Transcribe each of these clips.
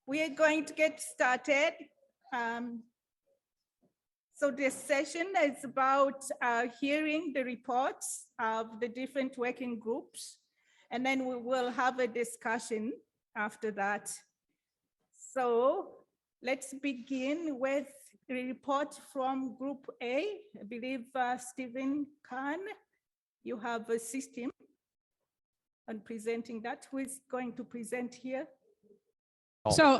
We are going to get started. So this session is about hearing the reports of the different working groups, and then we will have a discussion after that. So let's begin with a report from Group A. I believe Stephen Khan, you have a system on presenting that. Who is going to present here? So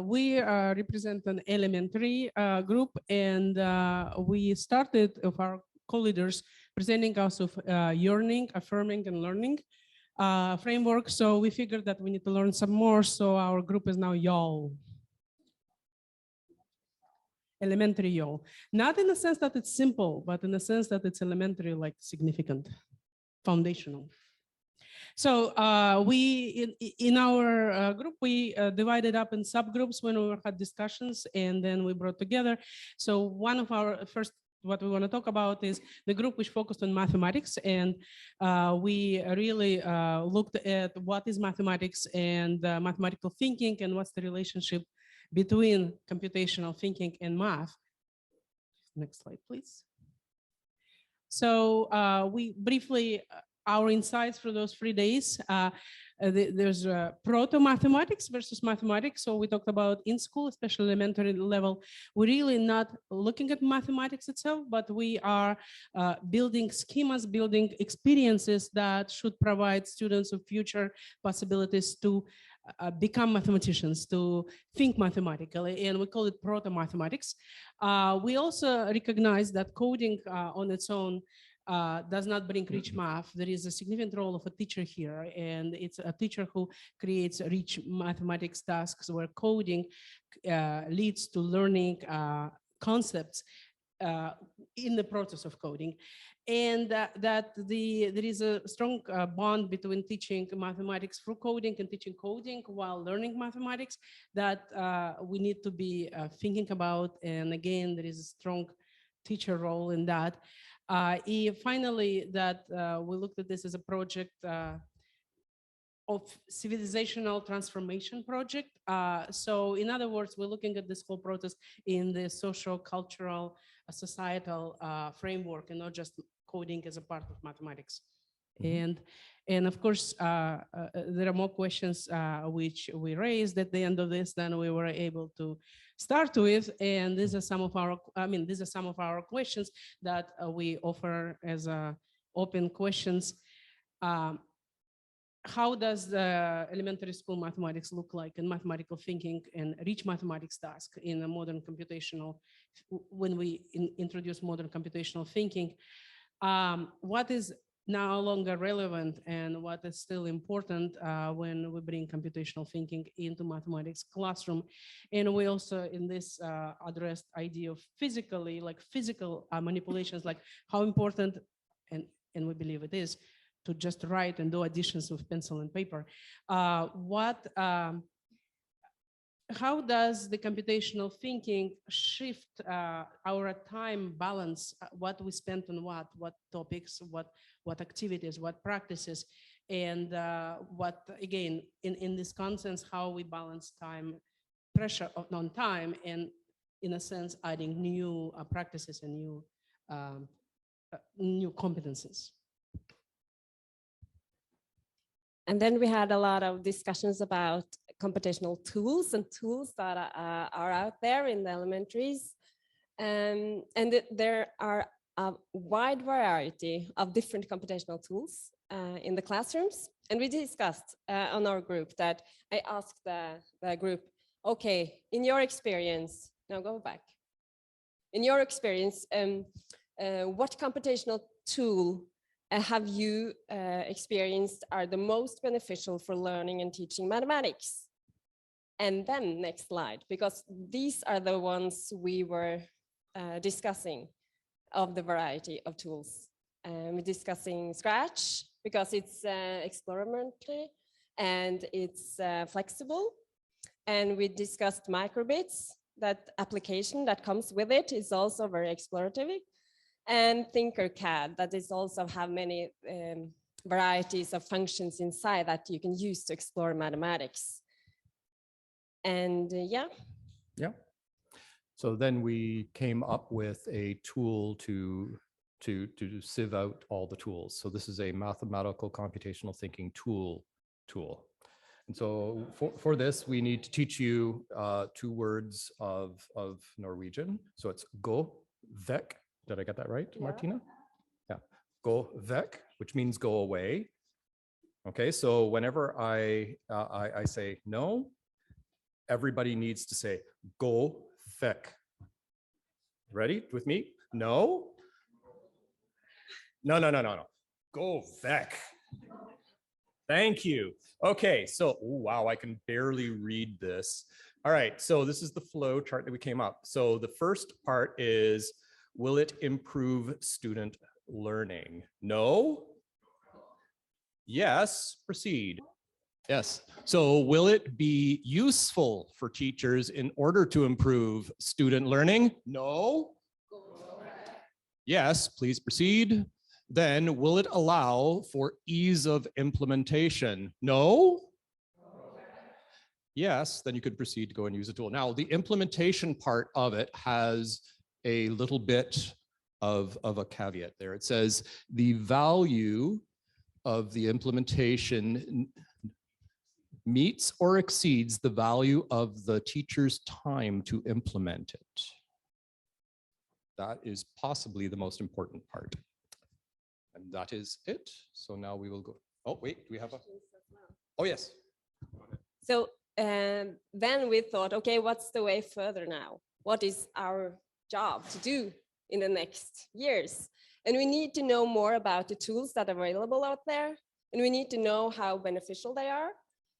we represent an elementary group, and we started with our co-leaders presenting us of yearning, affirming, and learning framework. So we figured that we need to learn some more. So our group is now YAL. Elementary YAL. Not in the sense that it's simple, but in the sense that it's elementary, like significant, foundational. So in our group, we divided up in subgroups when we had discussions, and then we brought together. So one of our first, what we want to talk about is the group which focused on mathematics, and we really looked at what is mathematics and mathematical thinking, and what's the relationship between computational thinking and math. Next slide, please. So we briefly, our insights for those 3 days, there's proto-mathematics versus mathematics. So we talked about in school, especially elementary level, we're really not looking at mathematics itself, but we are building schemas, building experiences that should provide students with future possibilities to become mathematicians, to think mathematically, and we call it proto-mathematics. We also recognize that coding on its own does not bring rich math. There is a significant role of a teacher here, and it's a teacher who creates rich mathematics tasks where coding leads to learning concepts in the process of coding. And that there is a strong bond between teaching mathematics through coding and teaching coding while learning mathematics that we need to be thinking about. And again, there is a strong teacher role in that. Finally, that we looked at this as a project of civilizational transformation project. So in other words, we're looking at this whole process in the social, cultural, societal framework, and not just coding as a part of mathematics. And of course, there are more questions which we raised at the end of this than we were able to start with. And these are some of our, these are some of our questions that we offer as open questions. How does the elementary school mathematics look like in mathematical thinking and rich mathematics task in a modern computational, when we introduce modern computational thinking? What is no longer relevant and what is still important when we bring computational thinking into mathematics classroom? And we also in this addressed idea of physically, like physical manipulations, like how important, and we believe it is, to just write and do additions with pencil and paper. How does the computational thinking shift our time balance, what we spend on what topics, what activities, what practices, and what, again, in this consensus, how we balance time, pressure of non-time, and in a sense, adding new practices and new competencies. And then we had a lot of discussions about computational tools and tools that are out there in the elementaries. And there are a wide variety of different computational tools in the classrooms. And we discussed on our group that I asked the group, okay, in your experience, now go back. In your experience, what computational tool have you experienced are the most beneficial for learning and teaching mathematics? And then next slide, because these are the ones we were discussing of the variety of tools. We're discussing Scratch because it's experimentally and it's flexible. And we discussed microbits, that application that comes with it is also very explorative. And Tinkercad, that is also have many varieties of functions inside that you can use to explore mathematics. And yeah. Yeah. So then we came up with a tool to sieve out all the tools. So this is a mathematical computational thinking tool. And so for this, we need to teach you 2 words of Norwegian. So it's go vekk. Did I get that right, Yeah. Martina? Yeah. Go vekk, which means go away. Okay, so whenever I say no, everybody needs to say go vekk. Ready with me? No. No. Go vekk. Thank you. Okay, so wow, I can barely read this. All right, so this is the flow chart that we came up. So the first part is, will it improve student learning? No? Yes, proceed. Yes. So will it be useful for teachers in order to improve student learning? No? Yes, please proceed. Then will it allow for ease of implementation? No? Yes, then you could proceed to go and use the tool. Now, the implementation part of it has a little bit of a caveat there. It says the value of the implementation meets or exceeds the value of the teacher's time to implement it. That is possibly the most important part. And that is it. So now we will go. Oh, wait, do we have a? Oh, yes. So then we thought, okay, what's the way further now? What is our job to do in the next years? And we need to know more about the tools that are available out there. And we need to know how beneficial they are.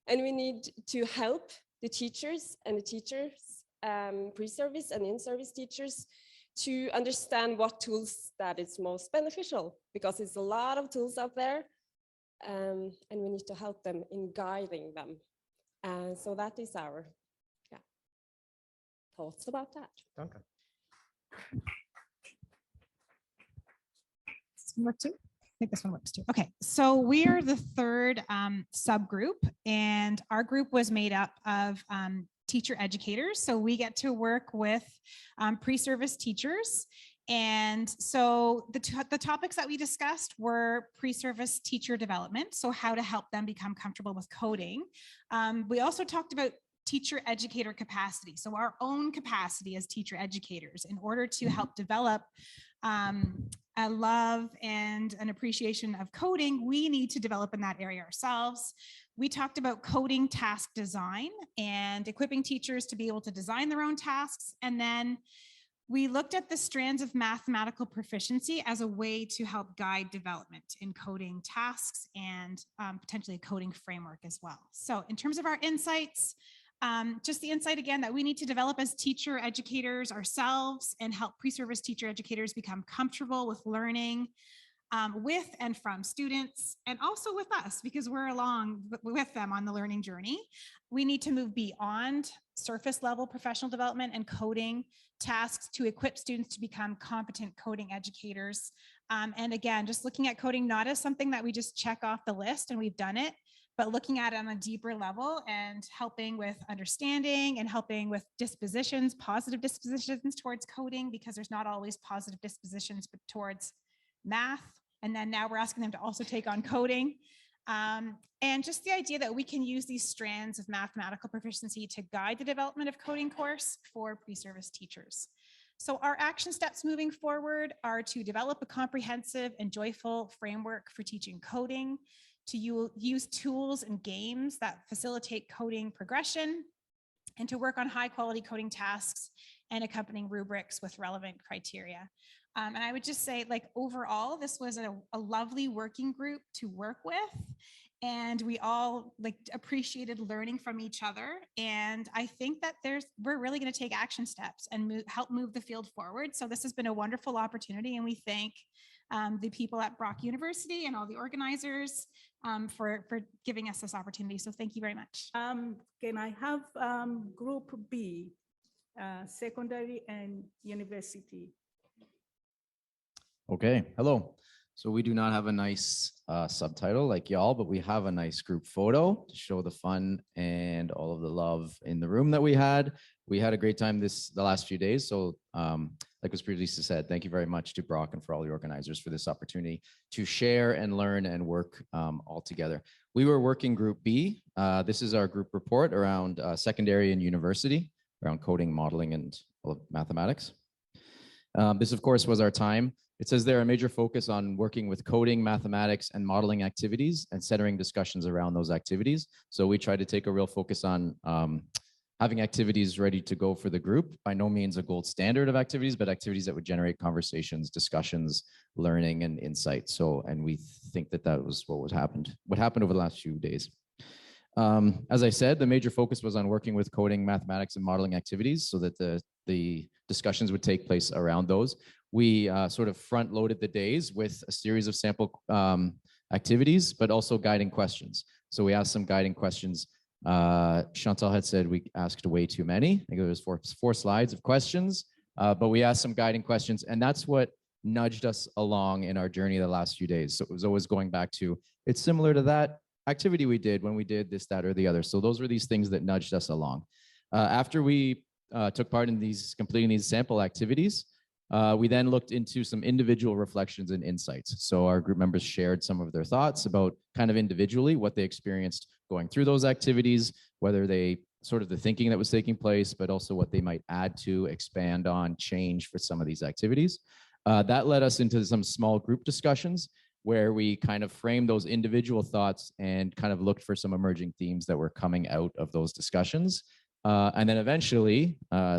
And we need to help the teachers and the teachers, pre-service and in-service teachers, to understand what tools that is most beneficial, because it's a lot of tools out there, and we need to help them in guiding them. So that is our thoughts about that. Okay. This one work too? I think this one works too. Okay, so we are the 3rd subgroup, and our group was made up of teacher educators. So we get to work with pre-service teachers. And so the topics that we discussed were pre-service teacher development, so how to help them become comfortable with coding. We also talked about teacher educator capacity, so our own capacity as teacher educators in order to help develop a love and an appreciation of coding. We need to develop in that area ourselves. We talked about coding task design and equipping teachers to be able to design their own tasks. And then we looked at the strands of mathematical proficiency as a way to help guide development in coding tasks and potentially a coding framework as well. So in terms of our insights, just the insight again that we need to develop as teacher educators ourselves and help pre-service teacher educators become comfortable with learning with and from students, and also with us, because we're along with them on the learning journey. We need to move beyond surface level professional development and coding tasks to equip students to become competent coding educators. And again, just looking at coding not as something that we just check off the list and we've done it, but looking at it on a deeper level and helping with understanding and helping with dispositions, positive dispositions towards coding, because there's not always positive dispositions but towards math. And then now we're asking them to also take on coding. And just the idea that we can use these strands of mathematical proficiency to guide the development of coding course for pre-service teachers. So our action steps moving forward are to develop a comprehensive and joyful framework for teaching coding, to use tools and games that facilitate coding progression, and to work on high quality coding tasks and accompanying rubrics with relevant criteria. And I would just say, like, overall, this was a lovely working group to work with. And we all appreciated learning from each other. And I think that we're really going to take action steps and help move the field forward. So this has been a wonderful opportunity. And we thank the people at Brock University and all the organizers for giving us this opportunity. So thank you very much. Can I have group B, secondary and university? Okay, hello. So we do not have a nice subtitle like y'all, but we have a nice group photo to show the fun and all of the love in the room that we had. We had a great time the last few days. So like was previously said, thank you very much to Brock and for all the organizers for this opportunity to share and learn and work all together. We were working group B. This is our group report around secondary and university, around coding, modeling, and mathematics. This, of course, was our time. It says there a major focus on working with coding, mathematics, and modeling activities and centering discussions around those activities. So we try to take a real focus on having activities ready to go for the group. By no means a gold standard of activities, but activities that would generate conversations, discussions, learning, and insight. So, and we think that that was what happened over the last few days. As I said, the major focus was on working with coding, mathematics, and modeling activities so that the discussions would take place around those. We sort of front loaded the days with a series of sample activities, but also guiding questions. So we asked some guiding questions. Chantal had said we asked way too many. I think there was four slides of questions, but we asked some guiding questions, and that's what nudged us along in our journey the last few days. So it was always going back to, it's similar to that activity we did when we did this, that, or the other. So those were these things that nudged us along. After we took part in completing these sample activities, we then looked into some individual reflections and insights. So our group members shared some of their thoughts about kind of individually what they experienced going through those activities, whether they sort of the thinking that was taking place, but also what they might add to, expand on, change for some of these activities. That led us into some small group discussions where we kind of framed those individual thoughts and kind of looked for some emerging themes that were coming out of those discussions. And then eventually,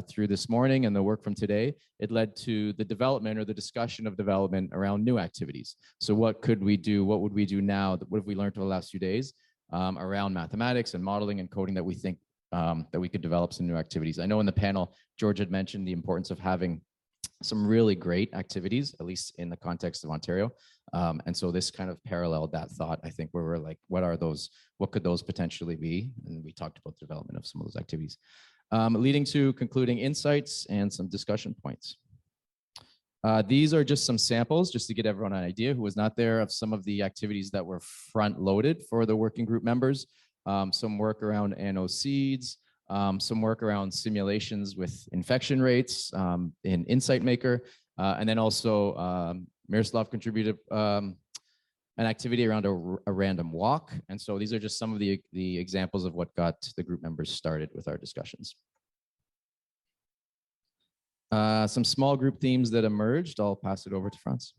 through this morning and the work from today, it led to the development or the discussion of development around new activities. So what could we do? What would we do now? What have we learned over the last few days around mathematics and modeling and coding that we think that we could develop some new activities? I know in the panel, George had mentioned the importance of having some really great activities, at least in the context of Ontario. And so this kind of paralleled that thought, I think, where we're like, what are those, what could those potentially be? And we talked about the development of some of those activities, leading to concluding insights and some discussion points. These are just some samples, just to get everyone an idea who was not there, of some of the activities that were front loaded for the working group members. Some work around anno seeds, some work around simulations with infection rates in Insight Maker, and then also Miroslav contributed an activity around a random walk. And so these are just some of the examples of what got the group members started with our discussions. Some small group themes that emerged. I'll pass it over to Franz.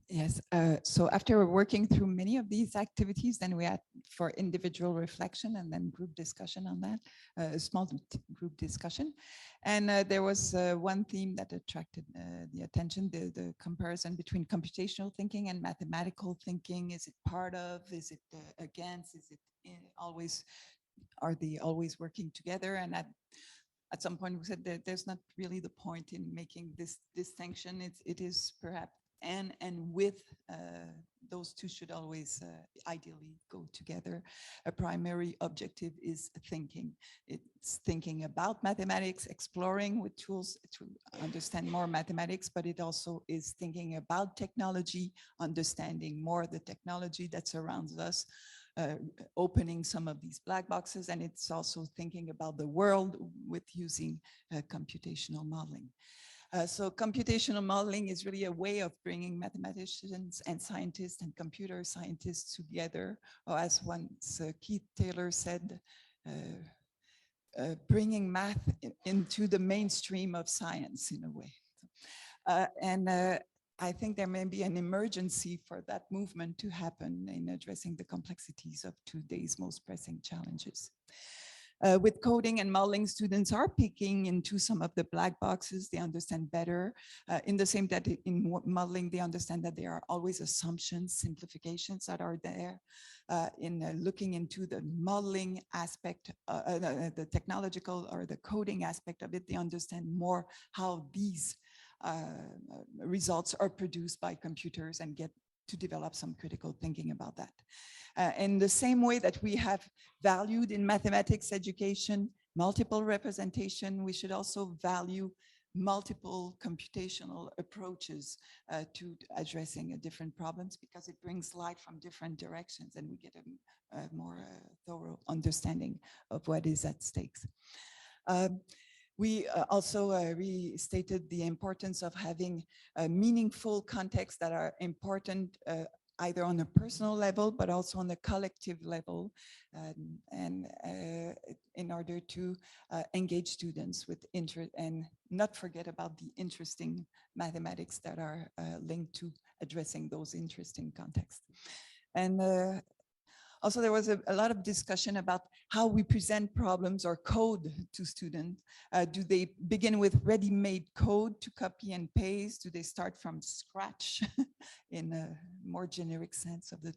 Yes, so after working through many of these activities, then we had for individual reflection and then group discussion on that, small group discussion. And there was one theme that attracted the attention, the comparison between computational thinking and mathematical thinking. Is it part of, is it against, is it always, are they always working together? And at some point we said that there's not really the point in making this distinction. It is perhaps and with those two should always ideally go together. A primary objective is thinking. It's thinking about mathematics, exploring with tools to understand more mathematics, but it also is thinking about technology, understanding more the technology that surrounds us, opening some of these black boxes, and it's also thinking about the world with using computational modeling. So computational modeling is really a way of bringing mathematicians and scientists and computer scientists together, or as once Keith Taylor said, bringing math into the mainstream of science in a way. I think there may be an emergency for that movement to happen in addressing the complexities of today's most pressing challenges. With coding and modeling, students are peeking into some of the black boxes. They understand better. In the same that in modeling, they understand that there are always assumptions, simplifications that are there. In looking into the modeling aspect, the technological or the coding aspect of it, they understand more how these results are produced by computers and get to develop some critical thinking about that. In the same way that we have valued in mathematics education multiple representation, we should also value multiple computational approaches to addressing different problems, because it brings light from different directions and we get a more thorough understanding of what is at stake. We also restated the importance of having meaningful contexts that are important either on a personal level, but also on a collective level, and in order to engage students with interest and not forget about the interesting mathematics that are linked to addressing those interesting contexts. And also, there was a lot of discussion about how we present problems or code to students. Do they begin with ready-made code to copy and paste? Do they start from scratch in a more generic sense of the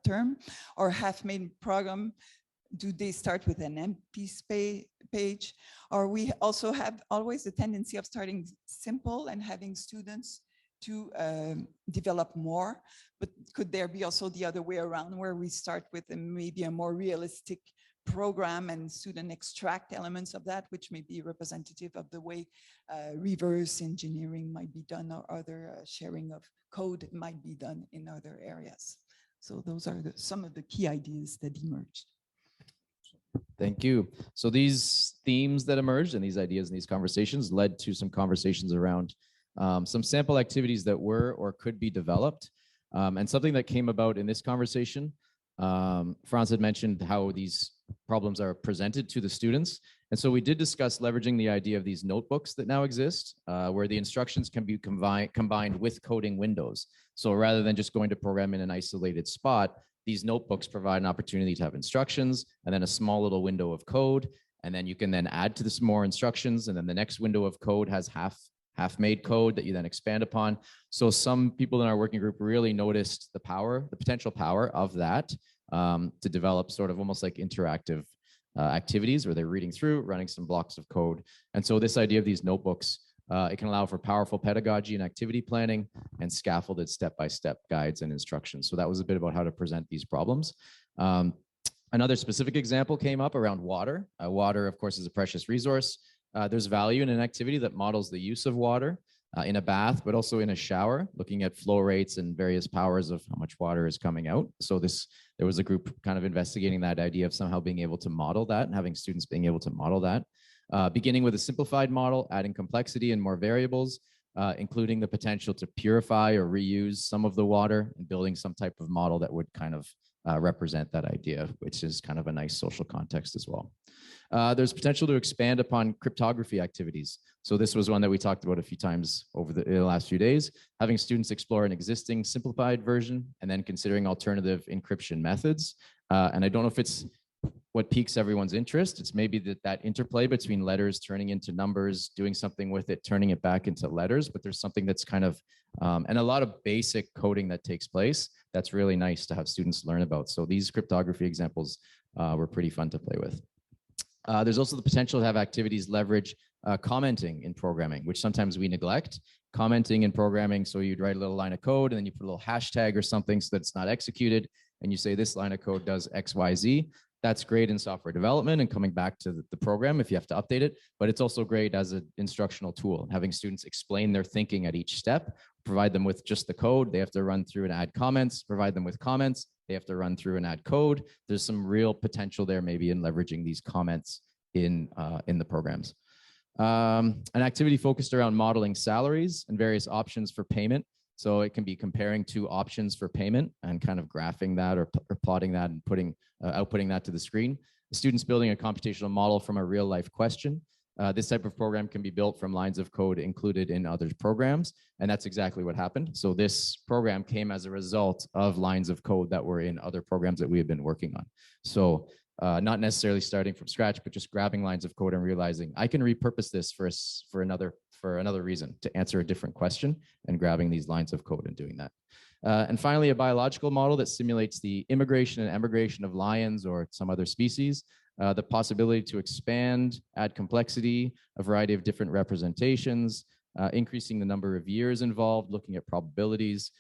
term? Or half-made program? Do they start with an empty page? Or we also have always the tendency of starting simple and having students to develop more, but could there be also the other way around, where we start with maybe a more realistic program and student extract elements of that, which may be representative of the way reverse engineering might be done, or other sharing of code might be done in other areas. So those are some of the key ideas that emerged. Thank you. So these themes that emerged and these ideas and these conversations led to some conversations around some sample activities that were or could be developed. And something that came about in this conversation, Franz had mentioned how these problems are presented to the students. And so we did discuss leveraging the idea of these notebooks that now exist, where the instructions can be combined with coding windows. So rather than just going to program in an isolated spot, these notebooks provide an opportunity to have instructions and then a small little window of code. And then you can then add to this more instructions. And then the next window of code has half-made code that you then expand upon. So some people in our working group really noticed the potential power of that to develop sort of almost like interactive activities where they're reading through, running some blocks of code. And so this idea of these notebooks, it can allow for powerful pedagogy and activity planning and scaffolded step-by-step guides and instructions. So that was a bit about how to present these problems. Another specific example came up around water. Water, of course, is a precious resource. There's value in an activity that models the use of water in a bath, but also in a shower, looking at flow rates and various powers of how much water is coming out. So there was a group kind of investigating that idea of somehow being able to model that and having students being able to model that. Beginning with a simplified model, adding complexity and more variables, including the potential to purify or reuse some of the water, and building some type of model that would kind of represent that idea, which is kind of a nice social context as well. There's potential to expand upon cryptography activities. So this was one that we talked about a few times over the last few days, having students explore an existing simplified version and then considering alternative encryption methods. And I don't know if it's what piques everyone's interest. It's maybe that interplay between letters turning into numbers, doing something with it, turning it back into letters, but there's something that's kind of, and a lot of basic coding that takes place that's really nice to have students learn about. So these cryptography examples were pretty fun to play with. There's also the potential to have activities leverage commenting in programming, which sometimes we neglect. Commenting in programming, so you'd write a little line of code and then you put a little hashtag or something so that it's not executed, and you say this line of code does X, Y, Z. That's great in software development and coming back to the program if you have to update it, but it's also great as an instructional tool, having students explain their thinking at each step, provide them with just the code. They have to run through and add comments, provide them with comments. They have to run through and add code. There's some real potential there maybe in leveraging these comments in the programs. An activity focused around modeling salaries and various options for payment. So it can be comparing two options for payment and kind of graphing that or plotting that and outputting that to the screen. The students building a computational model from a real life question. This type of program can be built from lines of code included in other programs. And that's exactly what happened. So this program came as a result of lines of code that were in other programs that we had been working on. So not necessarily starting from scratch, but just grabbing lines of code and realizing I can repurpose this for another reason, to answer a different question, and grabbing these lines of code and doing that. And finally, a biological model that simulates the immigration and emigration of lions or some other species, the possibility to expand, add complexity, a variety of different representations, increasing the number of years involved, looking at probabilities.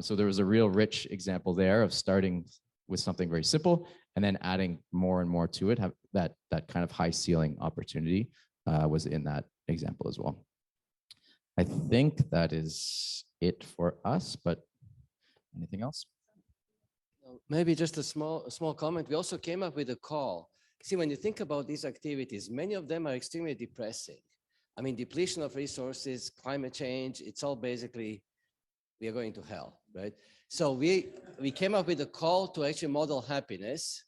So there was a real rich example there of starting with something very simple and then adding more and more to it, have that kind of high ceiling opportunity was in that example as well. I think that is it for us, but anything else? Maybe just a small comment. We also came up with a call. See, when you think about these activities, many of them are extremely depressing. I mean, depletion of resources, climate change, it's all basically, we are going to hell, right? So we came up with a call to actually model happiness.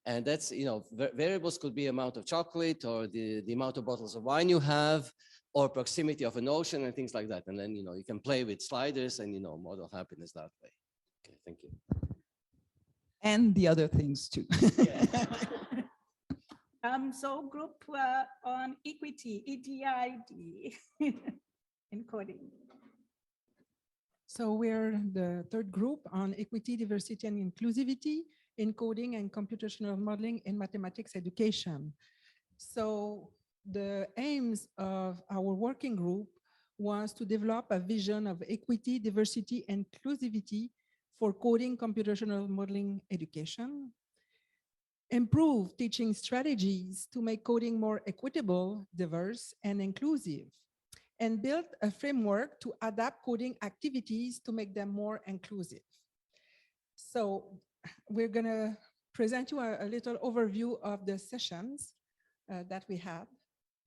And that's, you know, variables could be amount of chocolate or the amount of bottles of wine you have, or proximity of an ocean and things like that. And then, you know, you can play with sliders and, you know, model happiness that way. Okay, thank you. And the other things too. So group on equity, EDID encoding. So we're the third group on equity, diversity, and inclusivity in coding and computational modeling in mathematics education. So the aims of our working group was to develop a vision of equity, diversity, and inclusivity for coding computational modeling education, improve teaching strategies to make coding more equitable, diverse, and inclusive, and build a framework to adapt coding activities to make them more inclusive. So we're gonna present you a little overview of the sessions that we had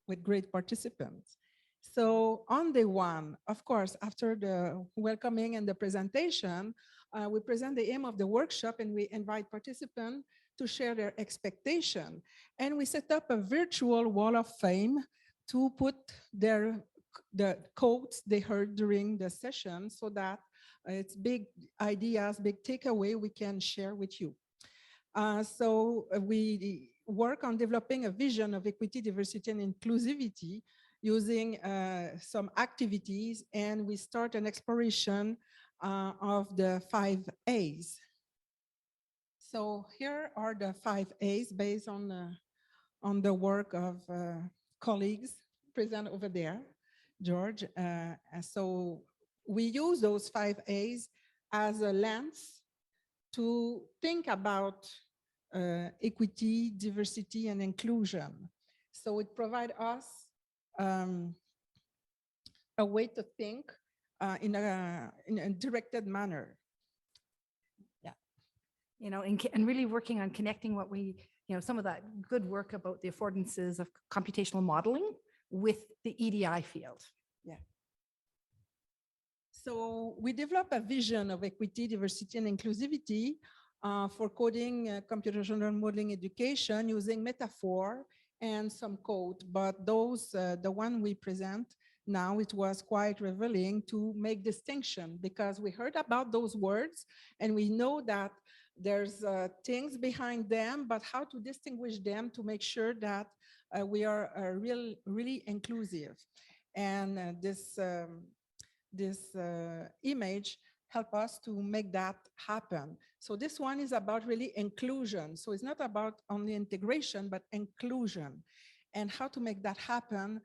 with great participants. So on day one, of course, after the welcoming and the presentation, we present the aim of the workshop and we invite participants to share their expectation. And we set up a virtual wall of fame to put the quotes they heard during the session so that it's big ideas, big takeaway we can share with you. So we work on developing a vision of equity, diversity, and inclusivity using some activities, and we start an exploration of the 5 A's. So here are the 5 A's based on the work of colleagues present over there, George. So we use those 5 A's as a lens to think about equity, diversity, and inclusion. So it provides us a way to think in a directed manner. Yeah, you know, and really working on connecting what we, you know, some of that good work about the affordances of computational modeling with the EDI field. Yeah. So we develop a vision of equity, diversity, and inclusivity for coding computational modeling education using metaphor and some code, but those, the one we present now, it was quite revealing to make distinction because we heard about those words and we know that there's things behind them, but how to distinguish them to make sure that we are really inclusive. And this image help us to make that happen. So this one is about really inclusion. So it's not about only integration, but inclusion and how to make that happen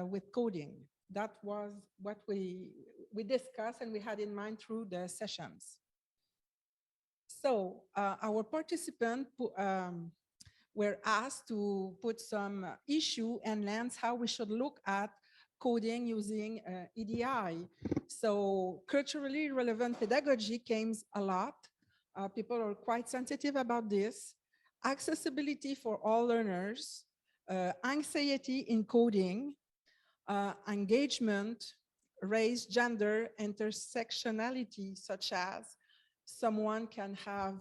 with coding. That was what we discussed and we had in mind through the sessions. So our participants were asked to put some issue and lens how we should look at coding using EDI. So culturally relevant pedagogy came a lot. People are quite sensitive about this. Accessibility for all learners, anxiety in coding, engagement, race, gender, intersectionality, such as someone can have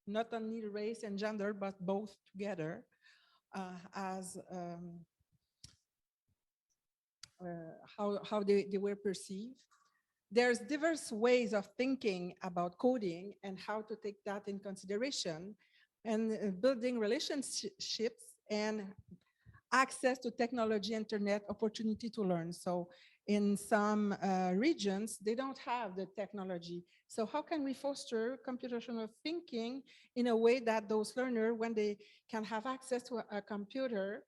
not only race and gender, but both together as how they were perceived. There's diverse ways of thinking about coding and how to take that in consideration and building relationships and access to technology, internet, opportunity to learn. So in some regions, they don't have the technology. So how can we foster computational thinking in a way that those learners, when they can have access to a computer,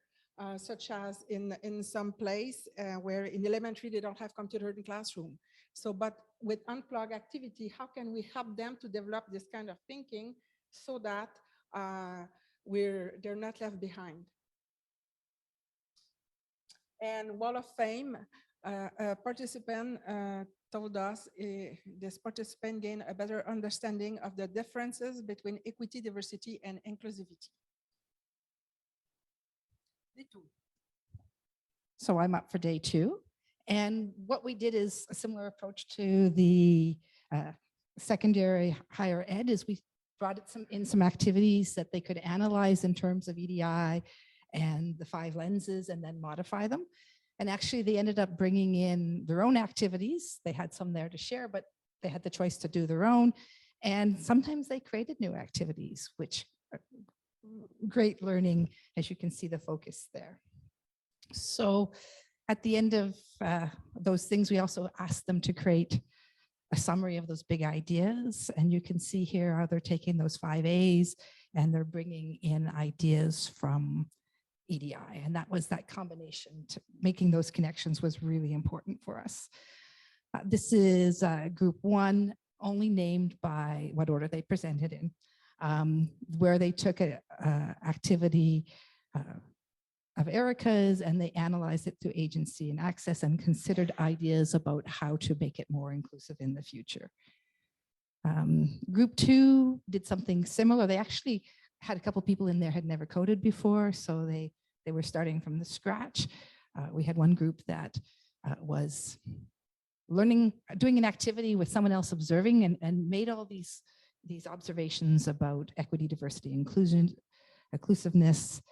such as in some place where in elementary they don't have computer in classroom. So, but with unplugged activity, how can we help them to develop this kind of thinking so that they're not left behind? And Wall of Fame, a participant told us this participant gained a better understanding of the differences between equity, diversity, and inclusivity. So I'm up for day 2. And what we did is a similar approach to the secondary higher ed is we brought in some activities that they could analyze in terms of EDI and the 5 lenses and then modify them. And actually they ended up bringing in their own activities. They had some there to share, but they had the choice to do their own. And sometimes they created new activities, which are great learning, as you can see the focus there. So at the end of those things, we also asked them to create a summary of those big ideas. And you can see here how they're taking those 5 A's and they're bringing in ideas from EDI. And that was that combination. Making those connections was really important for us. This is group 1, only named by what order they presented in, where they took an activity of Erica's and they analyzed it through agency and access and considered ideas about how to make it more inclusive in the future. Group 2 did something similar. They actually had a couple people in there had never coded before, so they were starting from the scratch. We had one group that was learning, doing an activity with someone else observing and made all these observations about equity, diversity, inclusion, inclusiveness,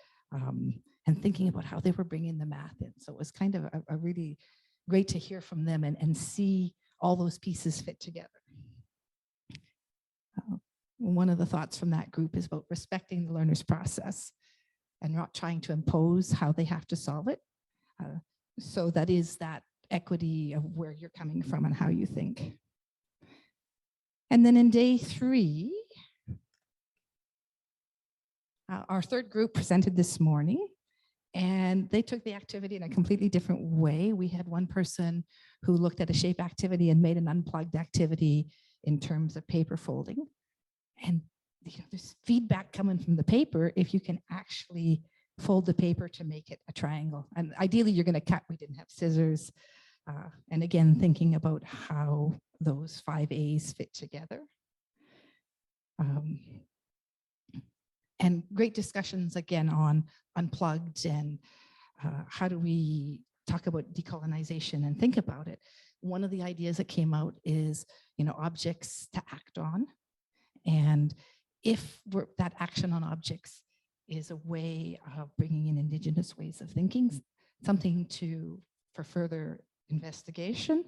and thinking about how they were bringing the math in. So it was kind of a really great to hear from them and see all those pieces fit together. One of the thoughts from that group is about respecting the learner's process and not trying to impose how they have to solve it. So that is that equity of where you're coming from and how you think. And then in day 3, our third group presented this morning, and they took the activity in a completely different way. We had one person who looked at a shape activity and made an unplugged activity in terms of paper folding. And there's feedback coming from the paper if you can actually fold the paper to make it a triangle. And ideally, you're going to cut. We didn't have scissors. And again, thinking about how those 5 A's fit together. And great discussions again on unplugged and how do we talk about decolonization and think about it. One of the ideas that came out is, objects to act on. And if that action on objects is a way of bringing in Indigenous ways of thinking, something for further investigation.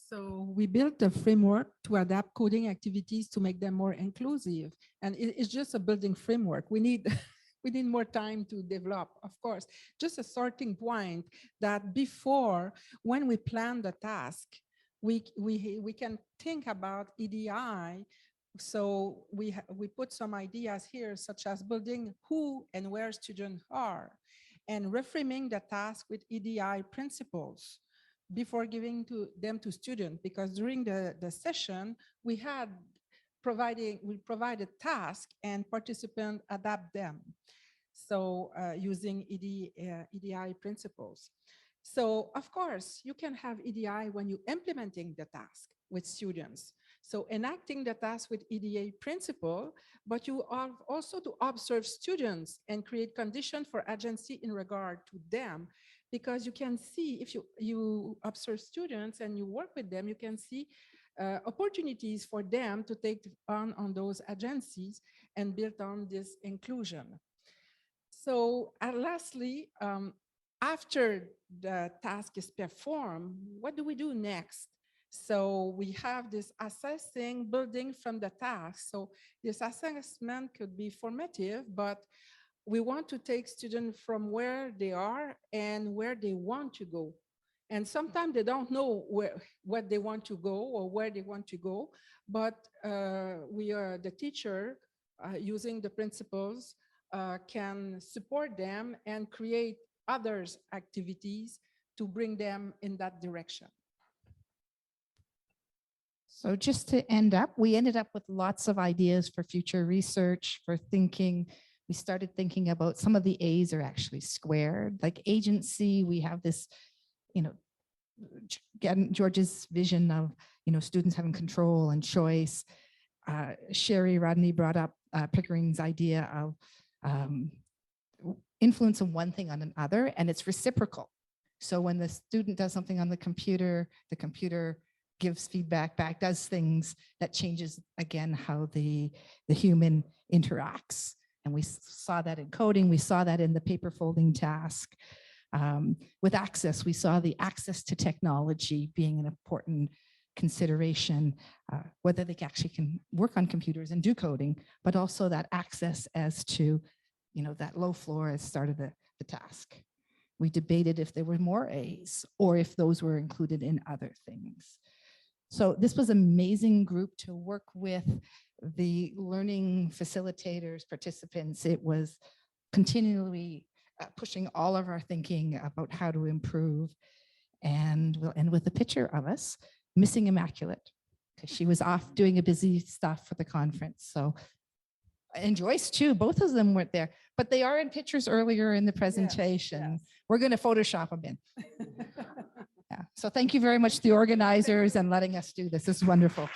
So we built a framework to adapt coding activities to make them more inclusive. And it's just a building framework. We need more time to develop, of course. Just a starting point that before, when we plan the task, we can think about EDI. So we put some ideas here, such as building who and where students are, and reframing the task with EDI principles before giving them to students, because during the session, we provided tasks and participants adapt them. So using EDI principles. So of course, you can have EDI when you're implementing the task with students. So enacting the task with EDI principle, but you are also to observe students and create conditions for agency in regard to them. Because you can see, if you observe students and you work with them, you can see opportunities for them to take on those agencies and build on this inclusion. So lastly, after the task is performed, what do we do next? So we have this assessing, building from the task. So this assessment could be formative, but we want to take students from where they are and where they want to go. And sometimes they don't know what they want to go or where they want to go, but we are the teacher using the principles can support them and create others activities to bring them in that direction. So just to end up, we ended up with lots of ideas for future research, for thinking, we started thinking about some of the A's are actually squared, like agency. We have this, you know, again, George's vision of, you know, students having control and choice. Sherry Rodney brought up Pickering's idea of influence of one thing on another, and it's reciprocal. So when the student does something on the computer gives feedback back, does things that changes, again, how the human interacts. And we saw that in coding, we saw that in the paper folding task. With access, we saw the access to technology being an important consideration, whether they actually can work on computers and do coding, but also that access as to, you know, that low floor as start of the task. We debated if there were more A's or if those were included in other things. So this was an amazing group to work with, the learning facilitators, participants. It was continually pushing all of our thinking about how to improve. And we'll end with a picture of us missing Immaculate because she was off doing a busy stuff for the conference. So, and Joyce too, both of them weren't there, but they are in pictures earlier in the presentation. yes. We're going to Photoshop them in. Yeah. So thank you very much to the organizers and letting us do this. This is wonderful.